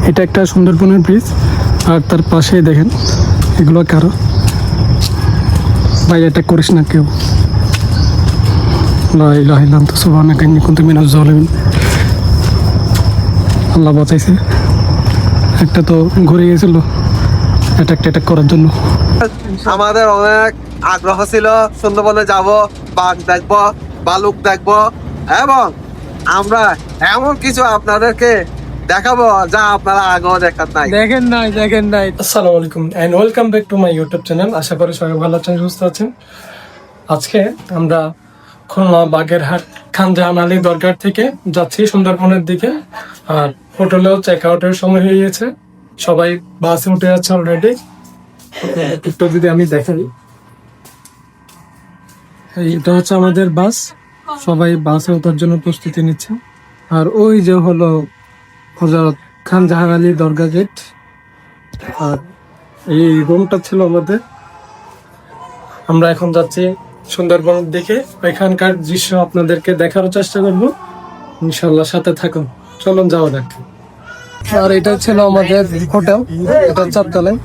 এটা একটা সুন্দরবনের ব্রিজ, আর তার পাশে দেখেন এগুলো কারো। ভাই এটা করিস না কেউ। আল্লাহ বাঁচাইছে। একটা তো ঘুরে গেছিল অ্যাটাক করার জন্য। আমাদের অনেক আগ্রহ ছিল সুন্দরবনে যাব, বাঘ দেখবো, ভালুক দেখবো, এবং আমরা এমন কিছু আপনাদেরকে দেখাবো যা আপনারা আগেও দেখেন নাই। আসসালামু আলাইকুম and welcome back to my YouTube channel. আশা করি সবাই ভালো আছেন, সুস্থ আছেন। আজকে আমরা খুলনা বাগেরহাট খান জাহান আলী দরগার থেকে যাচ্ছি সুন্দরবনের দিকে। আর হোটেলেও চেক আউটের সময় হয়ে গেছে, সবাই বাসে উঠে যাচ্ছে অলরেডি। একটু যদি আমি দেখাই, এটা হচ্ছে আমাদের বাস, সবাই বাসে ওঠার জন্য প্রস্তুতি নিচ্ছে। আর ওই যে হলো হযরত খান জাহান আলী দরগা গেট। আর এই রুমটা ছিল আমাদের। আমরা এখন যাচ্ছি সুন্দরবনের দিকে, এখানকার দৃশ্য আপনাদেরকে দেখার চেষ্টা করবো, ইনশাল্লাহ সাথে থাকুন। চলুন যাওয়া যাক। আর এটা ছিল আমাদের হোটেল, এটা চারতলায়।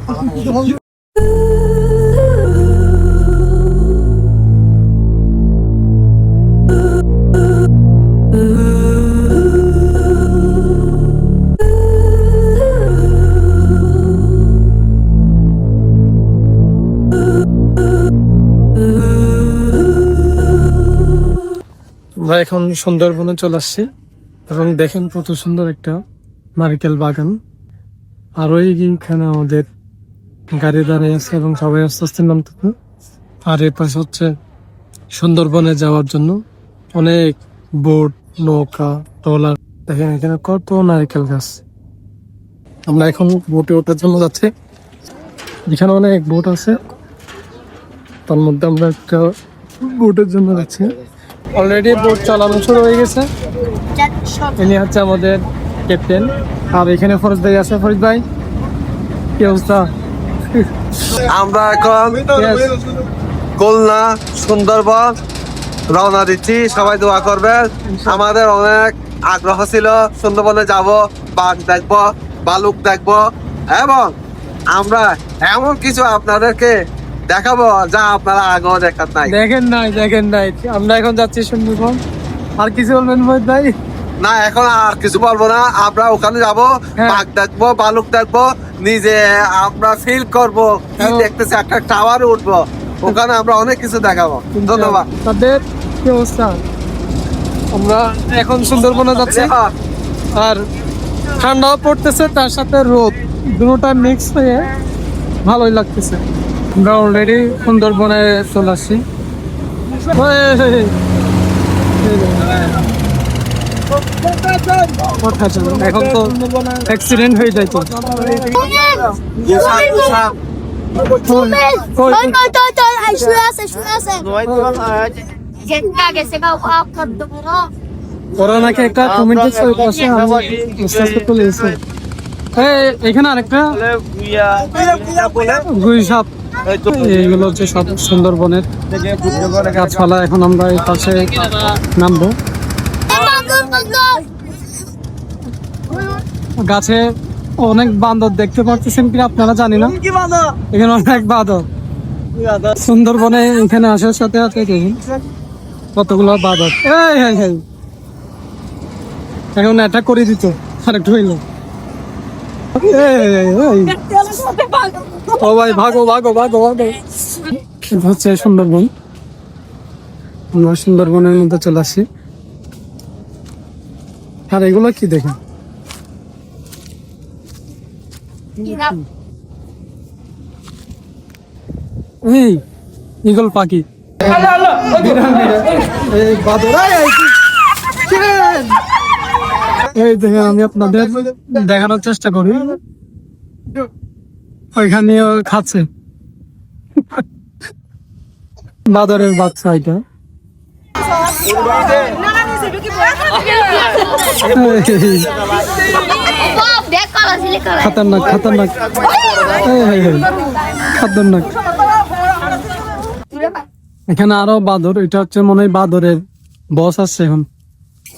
আমরা এখন সুন্দরবনে চলে আসছি এবং দেখেন কত সুন্দর একটা নারকেল বাগান। আর ওইখানে আমাদের গাড়ি দাঁড়িয়ে আছে এবং সবাই আস্তে আস্তে নামতেছে। আর এর পাশে হচ্ছে সুন্দরবনে যাওয়ার জন্য অনেক বোট, নৌকা, ট্রলার। দেখেন এখানে কত নারকেল গাছ। আমরা এখন বোটে ওঠার জন্য যাচ্ছি, এখানে অনেক বোট আছে, তার মধ্যে আমরা একটা বোটের জন্য যাচ্ছি। অলরেডি বোট চালানো শুরু হয়ে গেছে। ইনি হচ্ছে আমাদের ক্যাপ্টেন। আর এখানে ফরিদ ভাই আছে। ফরিদ ভাই, কি অবস্থা? আমরা এখন খুলনা সুন্দরবন রওনা দিচ্ছি, সবাই দোয়া করবেন। আমাদের অনেক আগ্রহ ছিল সুন্দরবনে যাব, বাঘ দেখবো, ভালুক দেখবো, এবং আমরা এমন কিছু আপনাদেরকে দেখাবো যা আপনারা আগেও দেখেন নাই। আমরা এখন যাচ্ছি সুন্দরবন। আর কিছু বলবেন ফরিদ ভাই? না, এখন আর কিছু বলবো না। আমরা ওখানে যাব, বাঘ দেখবো, ভালুক দেখবো, নিজে আমরা ফিল করবো কি দেখতেছি, একটা টাওয়ারে উঠবো, ওখানে আমরা অনেক কিছু দেখাবো। ধন্যবাদ। তাদের কি অবস্থা? আমরা এখন সুন্দরবনে যাচ্ছি, আর ঠান্ডাও পড়তেছে, তার সাথে রোদ, দুটোটা মিক্স হয়ে ভালোই লাগতেছে। আমরা অলরেডি সুন্দরবনে চলে আসছি। এখন তো অ্যাক্সিডেন্ট হয়ে যায় তো। ওরা নাকি একটা কমেন্ট এখানে আরেকটা গুই সাপ। এইগুলো হচ্ছে সব সুন্দরবনের গাছপালা। এখন আমরা এই পাশে নামবো। গাছে অনেক বান্দর দেখতে পাচ্ছেন কিনা আপনারা জানি না, এখানে অনেক বাঁদর। সুন্দরবনে এখানে আসার সাথে সাথে কতগুলো বাঁদর এখন অ্যাটাক করে দিত। আরেকটু হইল, ও ভাই ভাগো। হচ্ছে সুন্দরবন, আমরা সুন্দরবনের মধ্যে চলে আসছি। আর এগুলো কি দেখেন, এই ঈগল পাখি। এই দেখেন, আমি আপনাদের দেখানোর চেষ্টা করি, ওইখানেও খাচ্ছে বাদরের বাচ্চা। এটা খতরনাক। এখানে আরো বাদর, এটা হচ্ছে মনে হয় বাদরের বস আসছে এখন।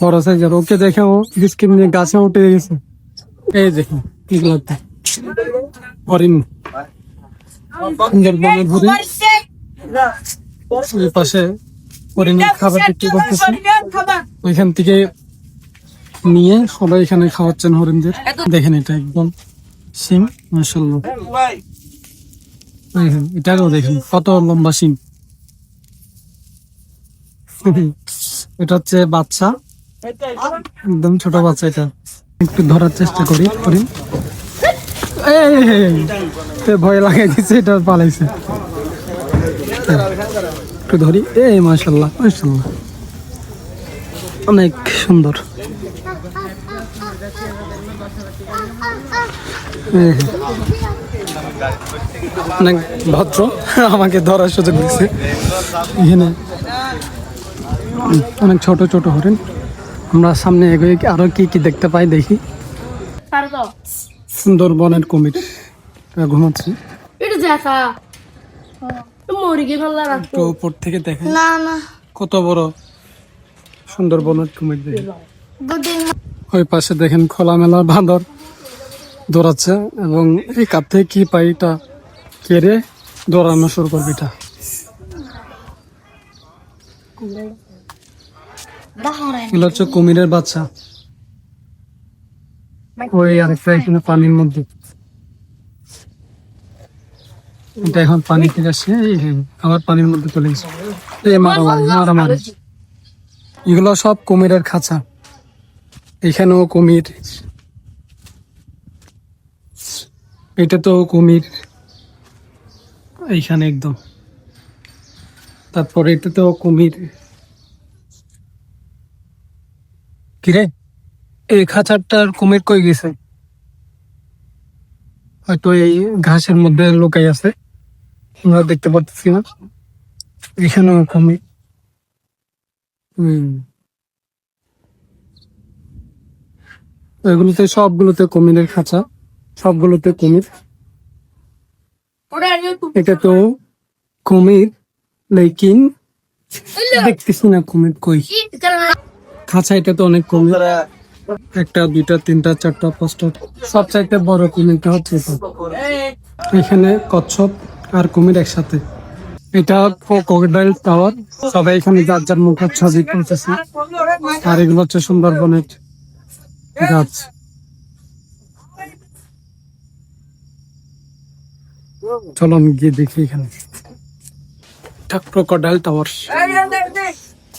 বড় সাইজের। ওকে দেখে ও স্কিম নিয়ে গাছে উঠে গেছে। এই দেখুন কি লাগবে হরিণ, সুন্দরবনের হরিণ। এই পাশে হরিণের খাবার বিক্রি করতেছে, ওইখান থেকে নিয়ে সবাই এখানে খাওয়াচ্ছেন হরিণদের। দেখেন এটা একদম সিং, মাশাআল্লাহ। দেখেন এটাও দেখেন কত লম্বা সিং। এটা হচ্ছে বাচ্চা, একদম ছোট বাচ্চা। এটা একটু ধরার চেষ্টা করি হরিণ। ভয় লাগাই দিচ্ছে, এটা পালাইছে। একটু ধরি। মাশাআল্লাহ মাশাআল্লাহ, অনেক সুন্দর। অনেক ভদ্র, আমাকে ধরার সুযোগ দিচ্ছে। এখানে অনেক ছোট ছোট হরিণ। আমরা সামনে এগিয়ে আরো কি কি দেখতে পাই দেখি। সুন্দরবনের কুমির ঘুমাচ্ছে, একটু উপর থেকে দেখে কত বড় সুন্দরবনের কুমির। দেখে ওই পাশে দেখেন খোলামেলা বাঁদর দৌড়াচ্ছে, এবং এই কাপ থেকে কি পাই এটা কেড়ে দৌড়ানো শুরু করবে। এটা এগুলো হচ্ছে কুমিরের বাচ্চা। ওই আরেকটা এখানে পানির মধ্যে, এটা এখন পানি থেকে আসছে, আবার পানির মধ্যে চলে গেছে। মারামারি। এগুলো সব কুমিরের খাঁচা। এখানেও কুমির, এটা তো কুমির এইখানে একদম। তারপরে এটা তো কুমির। কিরে, এই খাঁচাটার কুমির কই গেছে? হয়তো এই ঘাসের মধ্যে লুকাই আছে, আমরা দেখতে পাচ্ছি না। এখানেও কুমির। এগুলোতে সবগুলোতে কুমিরের খাঁচা, সবগুলোতে কুমির। এটা তো কুমির, লেকিন দেখতেছি না কুমির কই। খাঁচা এটা তো অনেক কুমির, একটা দুইটা তিনটা চারটা পাঁচটা, সব চাইতে বড় কুমিরটা হচ্ছে এটা। এখানে কচ্ছপ আর কুমির একসাথে। এটা ক্রোকোডাইল টাওয়ার। সবাই এখানে যার যার মুখের ছবি তুলতেছে। আর এগুলো হচ্ছে সুন্দরবনের গাছ। চলো আমি গিয়ে দেখি এখানে ক্রোকোডাইল টাওয়ার।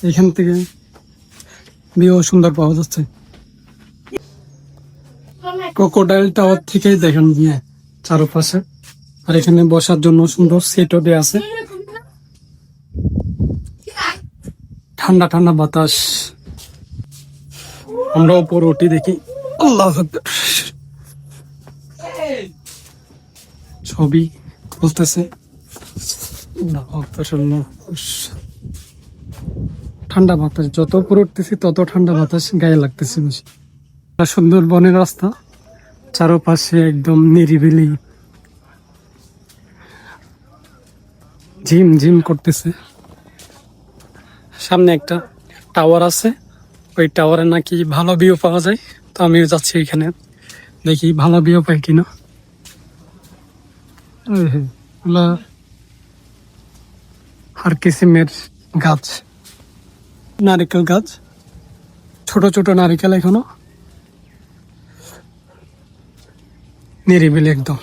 এখান থেকে ভিউ সুন্দর পাওয়া যাচ্ছে। ক্রোকোডাইল টাওয়ার থেকেই দেখেন গিয়ে চারপাশে। আর এখানে বসার জন্য সুন্দর সিটও দেওয়া আছে, ঠান্ডা ঠান্ডা বাতাস। আমরা উপর উঠি দেখি, আল্লাহ ছবি বলতেছে। ঠান্ডা বাতাস, যত উপরে উঠতেছি তত ঠান্ডা বাতাস গায়ে লাগতেছে বেশি। সুন্দরবনের রাস্তা, চারপাশে একদম নিরিবিলি, ঝিম ঝিম করতেছে। সামনে একটা টাওয়ার আছে, ওই টাওয়ারে নাকি ভালো ভিউ পাওয়া যায়। তো আমিও যাচ্ছি এখানে, দেখি ভালো ভিউ পাই কিনা। আর কিসিমের গাছ, নারিকেল গাছ, ছোট ছোট নারিকেল, এখনো নিরিবিলি একদম।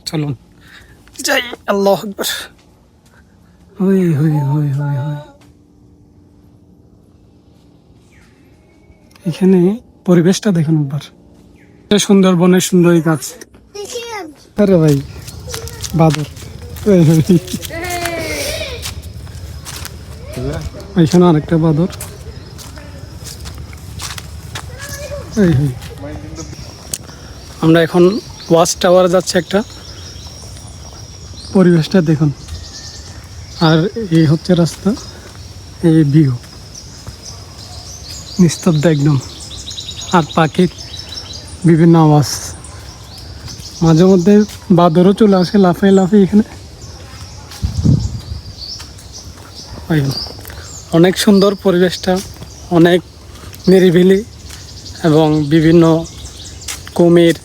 চলুন যাই, আল্লাহু আকবার। এখানে পরিবেশটা দেখুন একবার, সুন্দরবনের সুন্দরী গাছ। আরে ভাই বাদর, এখানে আরেকটা বাদর। আমরা এখন ওয়াচ টাওয়ার যাচ্ছে একটা, পরিবেশটা দেখুন। আর এই হচ্ছে রাস্তা, এই ভিউ নিস্তব্ধ একদম। আর পাখির বিভিন্ন আওয়াজ, মাঝে মধ্যে বাদরও চলে আসে লাফাই লাফাই এখানে। ওই অনেক সুন্দর পরিবেশটা, অনেক নিরিবিলি এবং বিভিন্ন কুমির,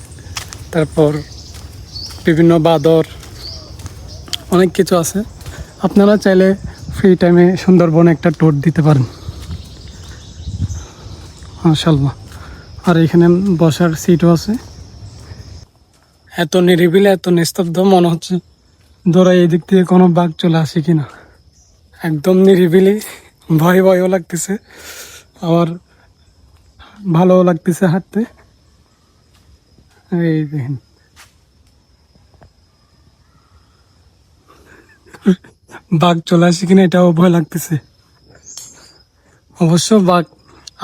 তারপর বিভিন্ন বাদর, অনেক কিছু আছে। আপনারা চাইলে ফ্রি টাইমে সুন্দরবনে একটা ট্যুর দিতে পারেন মাশাআল্লাহ। আর এখানে বসার সিটও আছে। এত নিরিবিলি, এত নিস্তব্ধ, মনে হচ্ছে ধরো এই দিক থেকে কোনো বাঘ চলে আসে কিনা। একদম নিরিবিলি, ভয় ভয়ও লাগতেছে, আবার ভালোও লাগতেছে হাঁটতে। এই দেখেন বাঘ চলে আসে কিনা এটাও ভয় লাগতেছে। অবশ্য বাঘ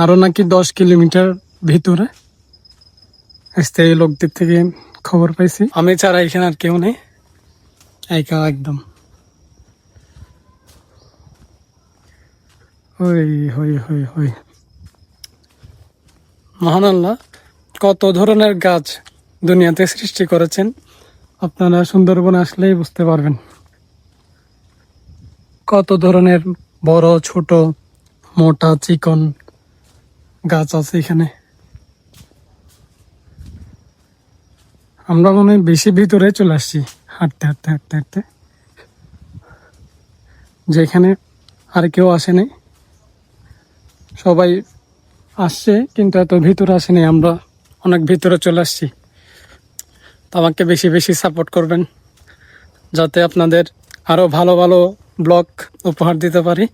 আরো নাকি 10 কিলোমিটার ভিতরে, স্থায়ী লোকদের থেকে খবর পাইছি। আমি ছাড়া এখানে আর কেউ নেই, একা একদম। হই হই হই হই মহান আল্লাহ কত ধরনের গাছ দুনিয়াতে সৃষ্টি করেছেন, আপনারা সুন্দরবন আসলেই বুঝতে পারবেন। কত ধরনের বড় ছোট মোটা চিকন গাছ আছে এখানে। আমরা মনে হয় বেশি ভিতরে চলে আসছি হাঁটতে হাঁটতে হাঁটতে হাঁটতে, যেখানে আর কেউ আসেনি। সবাই আসছে কিন্তু এত ভিতরে আসেনি, আমরা অনেক ভিতরে চলে আসছি। তো আমাকে বেশি বেশি সাপোর্ট করবেন, যাতে আপনাদের আরও ভালো ভালো ব্লগ উপহার দিতে পারি।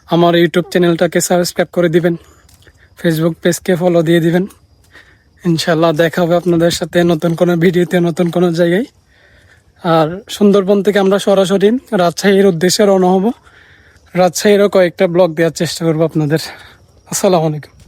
আমার ইউটিউব চ্যানেলটাকে সাবস্ক্রাইব করে দিবেন, ফেসবুক পেজকে ফলো দিয়ে দিবেন। ইনশাল্লাহ দেখা হবে আপনাদের সাথে নতুন কোনো ভিডিওতে, নতুন কোনো জায়গায়। আর সুন্দরবন থেকে আমরা সরাসরি রাজশাহীর উদ্দেশ্যে রওনা হব। রাজশাহীরও কয়েকটা ব্লগ দেওয়ার চেষ্টা করবো আপনাদের। আসসালামু আলাইকুম।